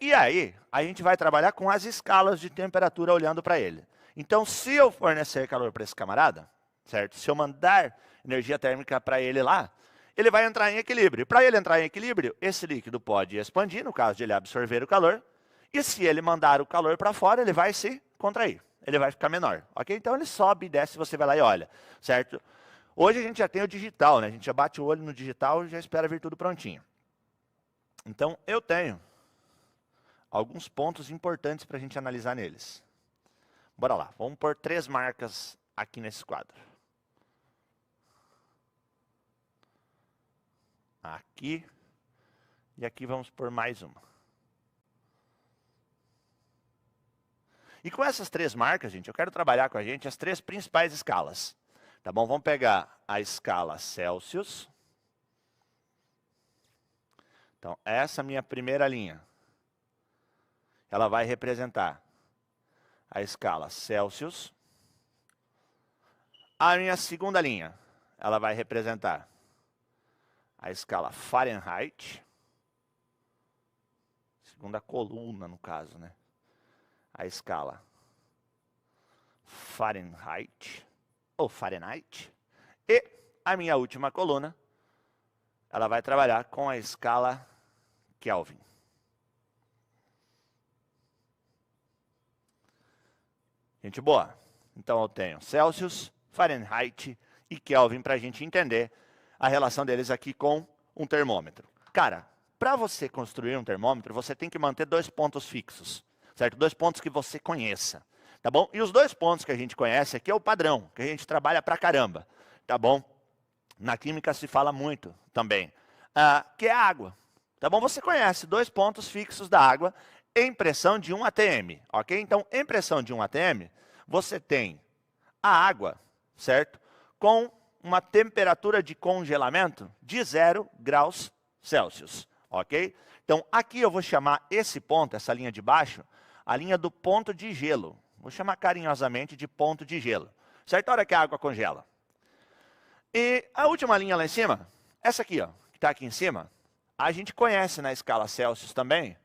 E aí, a gente vai trabalhar com as escalas de temperatura olhando para ele. Então, se eu fornecer calor para esse camarada, certo? Se eu mandar energia térmica para ele lá, ele vai entrar em equilíbrio. Para ele entrar em equilíbrio, esse líquido pode expandir, no caso de ele absorver o calor. E se ele mandar o calor para fora, ele vai se contrair. Ele vai ficar menor, ok? Então, ele sobe e desce, você vai lá e olha, certo? Hoje a gente já tem o digital, né? A gente já bate o olho no digital e já espera vir tudo prontinho. Então, eu tenho alguns pontos importantes para a gente analisar neles. Bora lá, vamos pôr 3 marcas aqui nesse quadro. Aqui, e aqui vamos pôr mais uma. E com essas 3 marcas, gente, eu quero trabalhar com a gente as 3 principais escalas. Tá bom? Vamos pegar a escala Celsius. Então, essa é a minha primeira linha. Ela vai representar a escala Celsius. A minha segunda linha, ela vai representar a escala Fahrenheit. Segunda coluna, no caso, né? A escala Fahrenheit, ou Fahrenheit. E a minha última coluna, ela vai trabalhar com a escala Kelvin. Gente boa? Então eu tenho Celsius, Fahrenheit e Kelvin para a gente entender a relação deles aqui com um termômetro. Cara, para você construir um termômetro, você tem que manter 2 pontos fixos, certo? 2 pontos que você conheça, tá bom? E os 2 pontos que a gente conhece aqui é o padrão, que a gente trabalha pra caramba, tá bom? Na química se fala muito também, que é a água, tá bom? Você conhece 2 pontos fixos da água em pressão de 1 atm, ok? Então, em pressão de 1 atm, você tem a água, certo? Com uma temperatura de congelamento de 0 graus Celsius, ok? Então, aqui eu vou chamar esse ponto, essa linha de baixo, a linha do ponto de gelo. Vou chamar carinhosamente de ponto de gelo, certo? A hora que a água congela. E a última linha lá em cima, essa aqui, ó, que está aqui em cima, a gente conhece na escala Celsius também,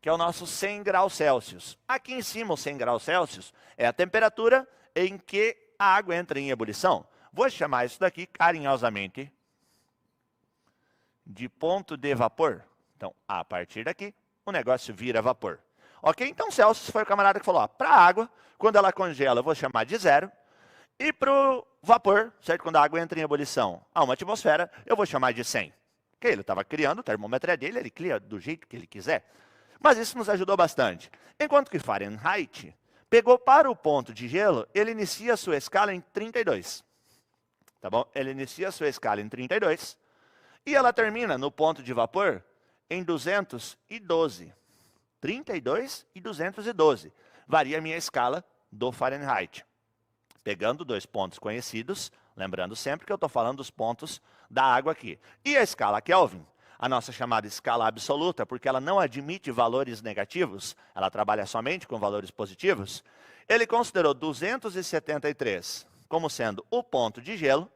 que é o nosso 100 graus Celsius. Aqui em cima, o 100 graus Celsius é a temperatura em que a água entra em ebulição. Vou chamar isso daqui carinhosamente de ponto de vapor. Então, a partir daqui, o negócio vira vapor. Ok? Então, Celsius foi o camarada que falou, para a água, quando ela congela, eu vou chamar de 0. E para o vapor, certo? Quando a água entra em ebulição a 1 atmosfera, eu vou chamar de 100. Porque ele estava criando, o termômetro é dele, ele cria do jeito que ele quiser. Mas isso nos ajudou bastante. Enquanto que Fahrenheit pegou para o ponto de gelo, ele inicia a sua escala em 32. Tá bom? Ele inicia a sua escala em 32 e ela termina no ponto de vapor em 212. 32 e 212. Varia a minha escala do Fahrenheit. Pegando 2 pontos conhecidos, lembrando sempre que eu estou falando dos pontos da água aqui. E a escala Kelvin, a nossa chamada escala absoluta, porque ela não admite valores negativos, ela trabalha somente com valores positivos, ele considerou 273 como sendo o ponto de gelo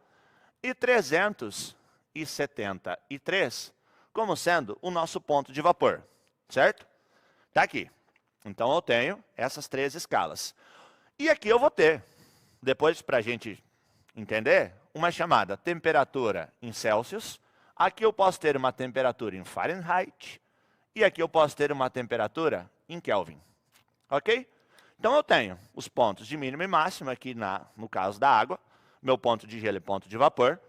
e 373 como sendo o nosso ponto de vapor, certo? Está aqui. Então eu tenho essas 3 escalas. E aqui eu vou ter, depois para a gente entender, uma chamada temperatura em Celsius. Aqui eu posso ter uma temperatura em Fahrenheit. E aqui eu posso ter uma temperatura em Kelvin. Ok? Então eu tenho os pontos de mínimo e máximo aqui no caso da água. Meu ponto de gelo e ponto de vapor.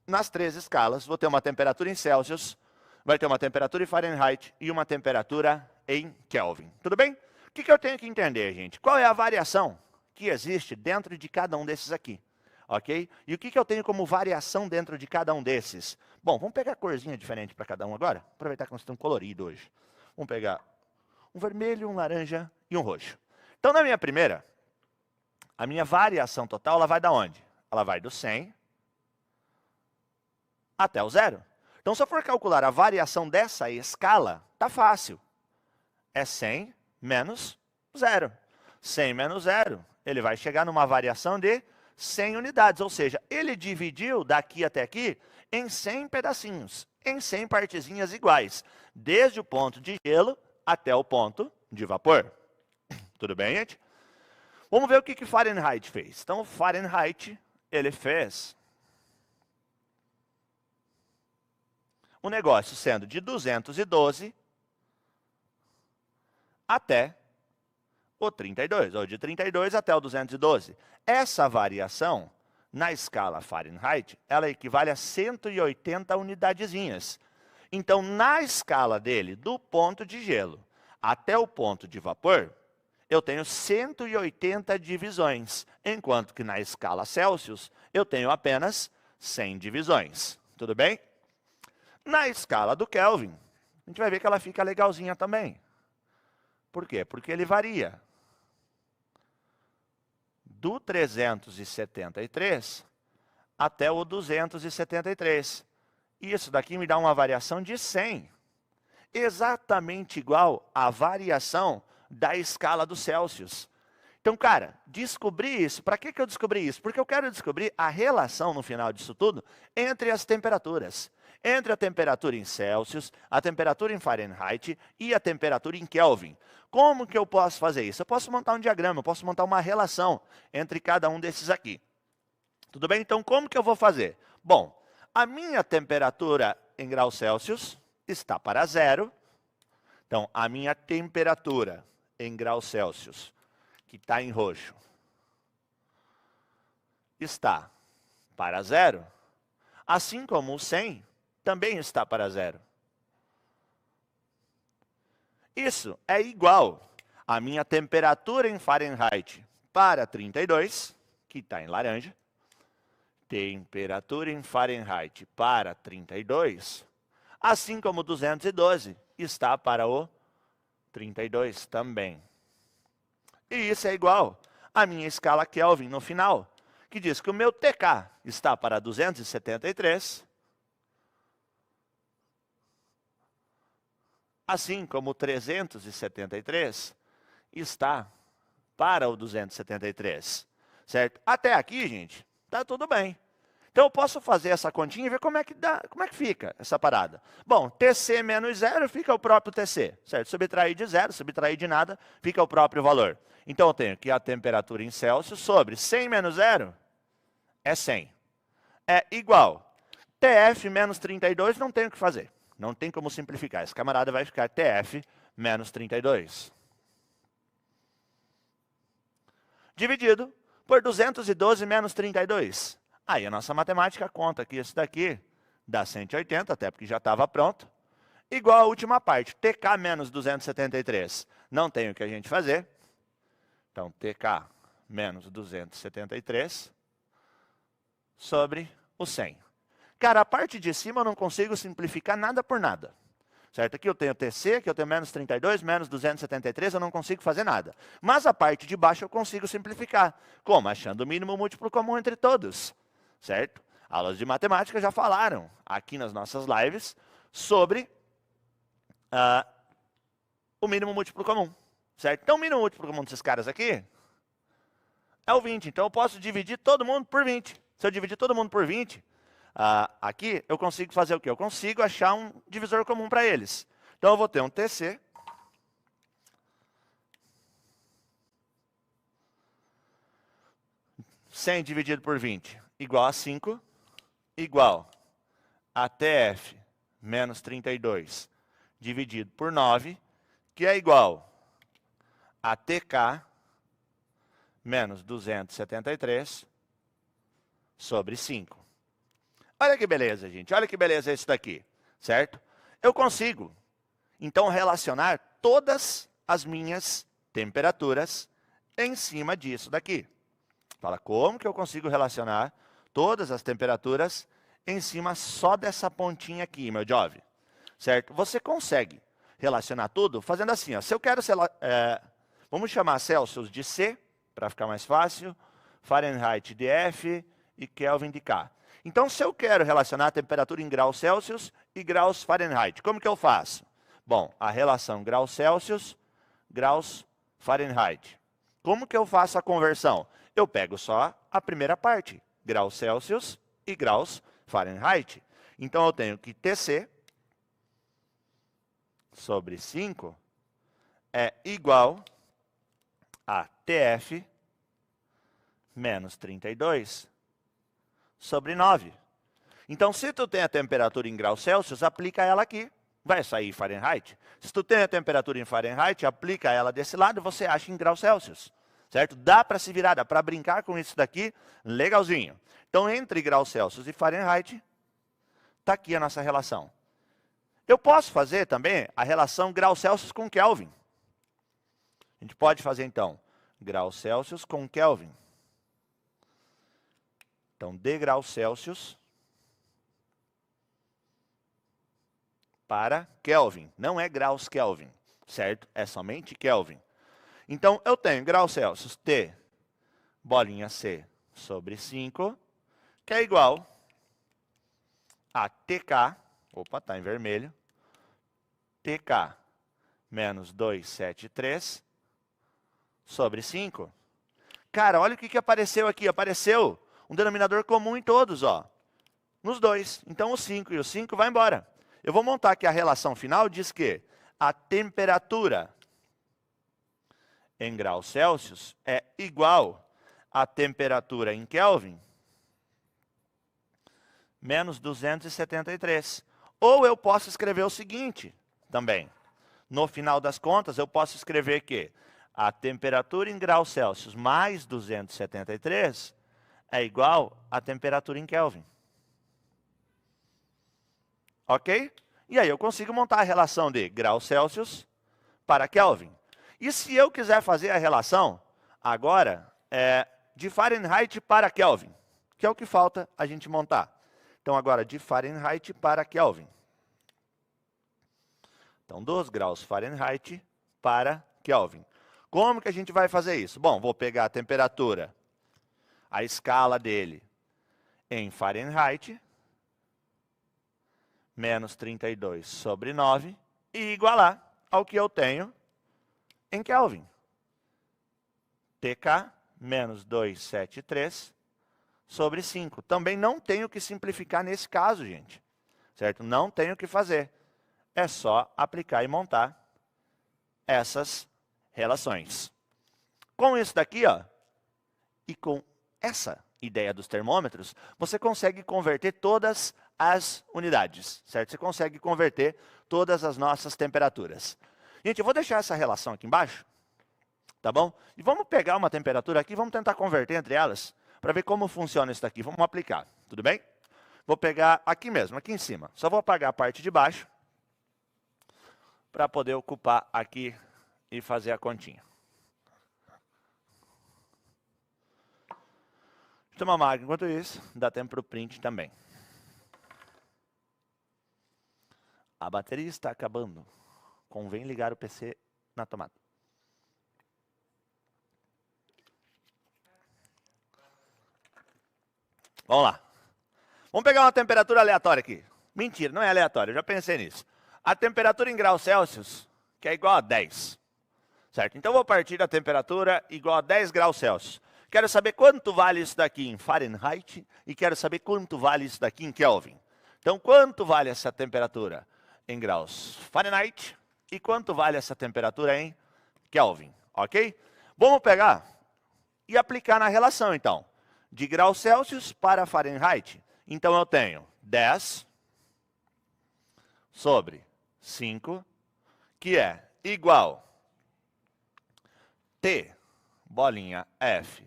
Nas 3 escalas, vou ter uma temperatura em Celsius, vai ter uma temperatura em Fahrenheit e uma temperatura em Kelvin. Tudo bem? O que eu tenho que entender, gente? Qual é a variação que existe dentro de cada um desses aqui? Ok? E o que eu tenho como variação dentro de cada um desses? Bom, vamos pegar a corzinha diferente para cada um agora. Aproveitar que nós estamos coloridos hoje. Vamos pegar um vermelho, um laranja e um roxo. Então, na minha primeira, a minha variação total, ela vai da onde? Ela vai do 100 até o 0. Então, se eu for calcular a variação dessa escala, tá fácil. É 100 menos 0. 100 menos 0, ele vai chegar numa variação de 100 unidades. Ou seja, ele dividiu daqui até aqui em 100 pedacinhos, em 100 partezinhas iguais. Desde o ponto de gelo até o ponto de vapor. Tudo bem, gente? Vamos ver o que Fahrenheit fez. Então, o Fahrenheit, ele fez um negócio sendo de 212 até o 32, ou de 32 até o 212. Essa variação, na escala Fahrenheit, ela equivale a 180 unidadezinhas. Então, na escala dele, do ponto de gelo até o ponto de vapor, eu tenho 180 divisões, enquanto que na escala Celsius, eu tenho apenas 100 divisões. Tudo bem? Na escala do Kelvin, a gente vai ver que ela fica legalzinha também. Por quê? Porque ele varia do 373 até o 273. Isso daqui me dá uma variação de 100. Exatamente igual à variação da escala do Celsius. Então, cara, descobri isso. Para que eu descobri isso? Porque eu quero descobrir a relação, no final disso tudo, entre as temperaturas. Entre a temperatura em Celsius, a temperatura em Fahrenheit e a temperatura em Kelvin. Como que eu posso fazer isso? Eu posso montar um diagrama, eu posso montar uma relação entre cada um desses aqui. Tudo bem? Então, como que eu vou fazer? Bom, a minha temperatura em graus Celsius está para 0. Então, a minha temperatura em graus Celsius, que está em roxo, está para 0. Assim como o 100 também está para 0. Isso é igual à minha temperatura em Fahrenheit para 32, que está em laranja. Temperatura em Fahrenheit para 32, assim como 212 está para o 32 também. E isso é igual à minha escala Kelvin no final, que diz que o meu TK está para 273, assim como o 373 está para o 273, certo? Até aqui, gente, tá tudo bem. Então, eu posso fazer essa continha e ver como é que fica essa parada. Bom, TC menos 0 fica o próprio TC, certo? Subtrair de 0, subtrair de nada, fica o próprio valor. Então, eu tenho que a temperatura em Celsius sobre 100 menos 0 é 100. É igual. TF menos 32 não tem o que fazer. Não tem como simplificar. Esse camarada vai ficar TF menos 32. Dividido por 212 menos 32. Aí a nossa matemática conta que esse daqui dá 180, até porque já estava pronto. Igual à última parte, TK menos 273. Não tem o que a gente fazer. Então, TK menos 273 sobre o 100. Cara, a parte de cima eu não consigo simplificar nada por nada. Certo? Aqui eu tenho TC, aqui eu tenho menos 32, menos 273, eu não consigo fazer nada. Mas a parte de baixo eu consigo simplificar. Como? Achando o mínimo múltiplo comum entre todos. Certo? Aulas de matemática já falaram aqui nas nossas lives sobre o mínimo múltiplo comum. Certo? Então, o mínimo múltiplo comum desses caras aqui é o 20. Então, eu posso dividir todo mundo por 20. Se eu dividir todo mundo por 20, aqui eu consigo fazer o quê? Eu consigo achar um divisor comum para eles. Então, eu vou ter um TC. (100 dividido por 20 igual a 5, igual a TF menos 32 dividido por 9, que é igual a TK menos 273 sobre 5. Olha que beleza, gente. Olha que beleza isso daqui, certo? Eu consigo, então, relacionar todas as minhas temperaturas em cima disso daqui. Fala, como que eu consigo relacionar todas as temperaturas em cima só dessa pontinha aqui, meu jovem? Certo? Você consegue relacionar tudo fazendo assim, ó. Se eu quero, vamos chamar Celsius de C, para ficar mais fácil, Fahrenheit de F e Kelvin de K. Então, se eu quero relacionar a temperatura em graus Celsius e graus Fahrenheit, como que eu faço? Bom, a relação graus Celsius, graus Fahrenheit. Como que eu faço a conversão? Eu pego só a primeira parte, graus Celsius e graus Fahrenheit. Então, eu tenho que TC sobre 5 é igual a TF menos 32 sobre 9. Então, se tu tem a temperatura em graus Celsius, aplica ela aqui. Vai sair Fahrenheit. Se tu tem a temperatura em Fahrenheit, aplica ela desse lado e você acha em graus Celsius. Certo? Dá para se virar, dá para brincar com isso daqui, legalzinho. Então, entre graus Celsius e Fahrenheit, está aqui a nossa relação. Eu posso fazer também a relação graus Celsius com Kelvin. A gente pode fazer, então, graus Celsius com Kelvin. Então, de graus Celsius para Kelvin. Não é graus Kelvin, certo? É somente Kelvin. Então, eu tenho graus Celsius T, bolinha C, sobre 5, que é igual a TK, opa, está em vermelho, TK menos 273 sobre 5. Cara, olha o que apareceu aqui. Apareceu um denominador comum em todos, ó. Nos dois. Então, o 5 e o 5 vai embora. Eu vou montar aqui a relação final, diz que a temperatura em graus Celsius é igual à temperatura em Kelvin menos 273. Ou eu posso escrever o seguinte também. No final das contas, eu posso escrever que a temperatura em graus Celsius mais 273 é igual à temperatura em Kelvin. Ok? E aí eu consigo montar a relação de graus Celsius para Kelvin. E se eu quiser fazer a relação, agora, de Fahrenheit para Kelvin, que é o que falta a gente montar. Então, agora, de Fahrenheit para Kelvin. Então, 2 graus Fahrenheit para Kelvin. Como que a gente vai fazer isso? Bom, vou pegar a temperatura, a escala dele em Fahrenheit, menos 32 sobre 9, e igualar ao que eu tenho em Kelvin. TK menos 273 sobre 5. Também não tenho que simplificar nesse caso, gente. Certo? Não tenho que fazer. É só aplicar e montar essas relações. Com isso daqui, ó, e com essa ideia dos termômetros, você consegue converter todas as unidades, certo? Você consegue converter todas as nossas temperaturas. Gente, eu vou deixar essa relação aqui embaixo, tá bom? E vamos pegar uma temperatura aqui, vamos tentar converter entre elas, para ver como funciona isso daqui. Vamos aplicar, tudo bem? Vou pegar aqui mesmo, aqui em cima. Só vou apagar a parte de baixo, para poder ocupar aqui e fazer a continha. Deixa eu tomar uma água enquanto isso, dá tempo para o print também. A bateria está acabando. Convém ligar o PC na tomada. Vamos lá. Vamos pegar uma temperatura aleatória aqui. Mentira, não é aleatória, eu já pensei nisso. A temperatura em graus Celsius, que é igual a 10. Certo? Então, eu vou partir da temperatura igual a 10 graus Celsius. Quero saber quanto vale isso daqui em Fahrenheit e quero saber quanto vale isso daqui em Kelvin. Então, quanto vale essa temperatura em graus Fahrenheit e quanto vale essa temperatura em Kelvin, ok? Vamos pegar e aplicar na relação, então, de graus Celsius para Fahrenheit. Então, eu tenho 10 sobre 5, que é igual T, bolinha F,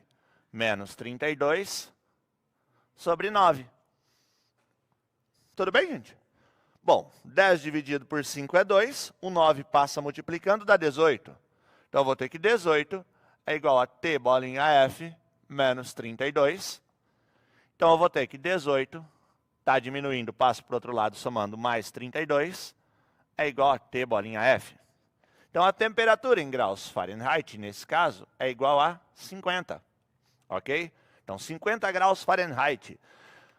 menos 32 sobre 9. Tudo bem, gente? Bom, 10 dividido por 5 é 2, o 9 passa multiplicando, dá 18. Então, eu vou ter que 18 é igual a T, bolinha F, menos 32. Então, eu vou ter que 18, está diminuindo, passo para o outro lado, somando mais 32, é igual a T, bolinha F. Então, a temperatura em graus Fahrenheit, nesse caso, é igual a 50. Ok? Então, 50 graus Fahrenheit.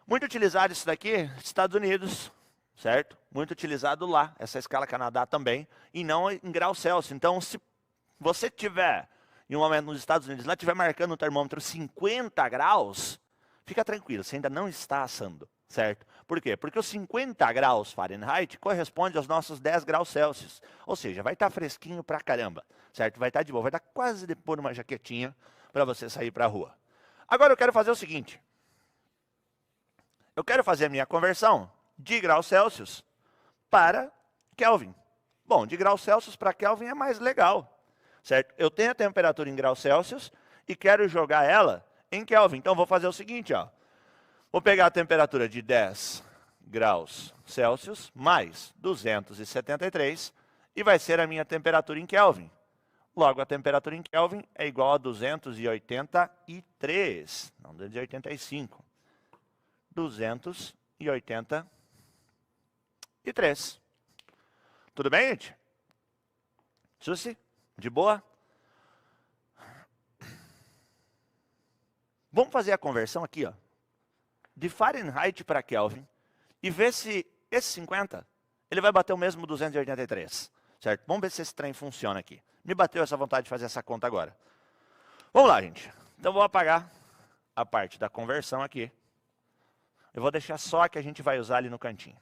Muito utilizado isso daqui nos Estados Unidos, certo? Muito utilizado lá, essa escala Canadá também, e não em graus Celsius. Então, se você tiver, em um momento nos Estados Unidos, lá estiver marcando o termômetro 50 graus, fica tranquilo, você ainda não está assando, certo? Por quê? Porque os 50 graus Fahrenheit corresponde aos nossos 10 graus Celsius. Ou seja, vai estar fresquinho pra caramba, certo? Vai estar de boa, vai estar quase de pôr uma jaquetinha para você sair para a rua. Agora eu quero fazer o seguinte. Eu quero fazer a minha conversão de graus Celsius para Kelvin. Bom, de graus Celsius para Kelvin é mais legal, certo? Eu tenho a temperatura em graus Celsius e quero jogar ela em Kelvin. Então, vou fazer o seguinte, ó. Vou pegar a temperatura de 10 graus Celsius mais 273 e vai ser a minha temperatura em Kelvin. Logo, a temperatura em Kelvin é igual a 283, não 285. 283. Tudo bem, gente? Susi? De boa? Vamos fazer a conversão aqui, ó, de Fahrenheit para Kelvin e ver se esse 50 ele vai bater o mesmo 283, certo? Vamos ver se esse trem funciona aqui. Me bateu essa vontade de fazer essa conta agora. Vamos lá, gente. Então, vou apagar a parte da conversão aqui. Eu vou deixar só a que a gente vai usar ali no cantinho.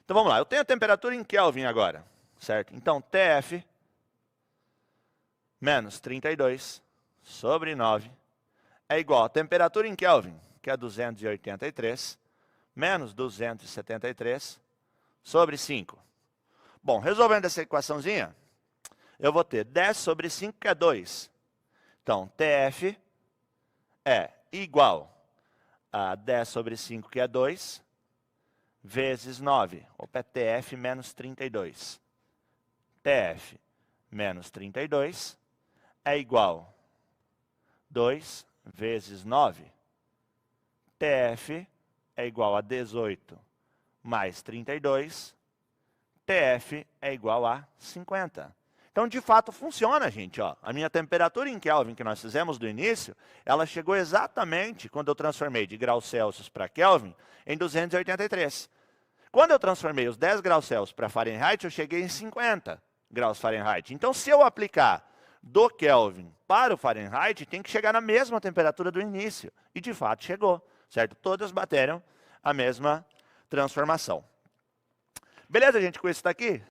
Então, vamos lá. Eu tenho a temperatura em Kelvin agora, certo? Então, TF menos 32 sobre 9 é igual a temperatura em Kelvin, que é 283, menos 273 sobre 5. Bom, resolvendo essa equaçãozinha, eu vou ter 10 sobre 5, que é 2. Então, TF é igual a 10 sobre 5, que é 2, vezes 9. Opa, é TF menos 32. TF menos 32 é igual a 2 vezes 9. TF é igual a 18 mais 32. TF é igual a 50. Então, de fato, funciona, gente. Ó. A minha temperatura em Kelvin que nós fizemos do início, ela chegou exatamente quando eu transformei de graus Celsius para Kelvin em 283. Quando eu transformei os 10 graus Celsius para Fahrenheit, eu cheguei em 50 graus Fahrenheit. Então, se eu aplicar do Kelvin para o Fahrenheit, tem que chegar na mesma temperatura do início. E, de fato, chegou, certo? Todas bateram a mesma transformação. Beleza, gente? Com isso daqui,